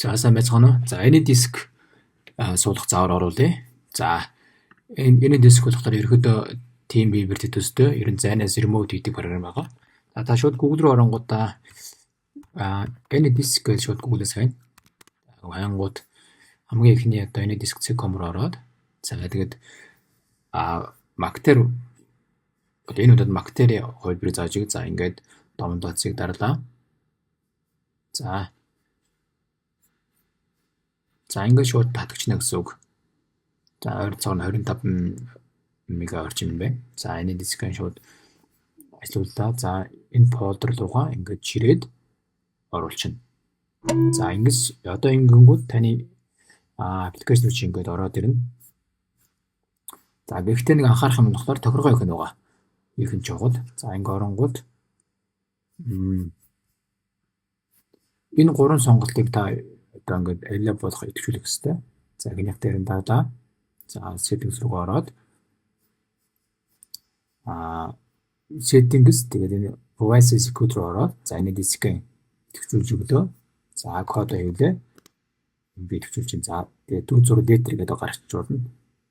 За сайн байцгаана уу? За энэ диск суулгах заавар оруулъя. За энэ диск болохоор ерөөдөө team viewer төстэй ерөн зайнаас remote хийдэг програм байгаа. За та шууд Google руу оронгуудаа энэ диск гэж шууд Google-ээс хаяна. Хаянгууд хамгийн ихний одоо энэ disk.com руу ороод за тэгээд Macter энэ удаад Macter-ийн хөлбөрийг зааж иг. За ингээд download-ыг дарлаа. За ингээд шууд татагчна гэсэн үг. За ойролцоогоор 25 мега орчим юм байна. За энэ дискэн шууд ажиллууллаа. За энэ фолдер руугаа ингээд чирээд оруулчихна. За ингэж одоо ингэнгүүт таны аппликейшн чи ингээд ороод ирнэ. За гэхдээ нэг анхаарах юм болохоор тохиргоо их нэг байгаа. Ихэнх жогод. За ингээд оронгууд энэ гурван сонголтыг та одоо ингээд аль болох идэвхжүүлэх хэрэгтэй. За гинх дээр нь даалаа. За settings руу ороод settings тэгээд энэ device security руу ороод за энэ дискийн идэвхжүүлж өглөө. За код хийлээ. Би идэвхжүүлж чинь. За тэгээд түн зураг letter гэдэг гарч жуулна.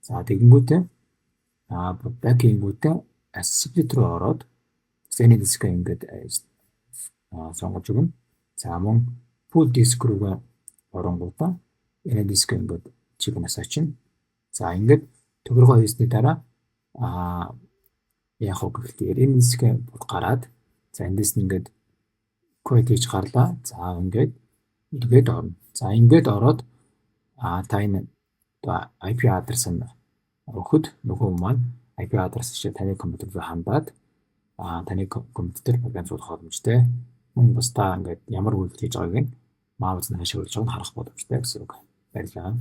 За тэгэнгүүтээ back-ийн split руу ороод энэ дискийн ингээд сонгож өгнө. За мөн full disk руу оронгуудаа энэ диск ингээд чигнээс очино. За ингээд төгрөгөө хийсний дараа яг хөө гэхдээ энэ диск гараад за эндээс ингээд код хийж гарлаа. За ингээд орно. За ингээд ороод та энэ IP адрес нь өгөхөд нөгөө маань IP адрес шиг таны компьютер руу хандаад таны компьютер програм суулгах боломжтой. Мөн бас та ингээд ямар үйлдэл хийж байгааг нь маус нь хашгирлж байгаа нь харах боломжтой гэсэн үг. Баярлалаа.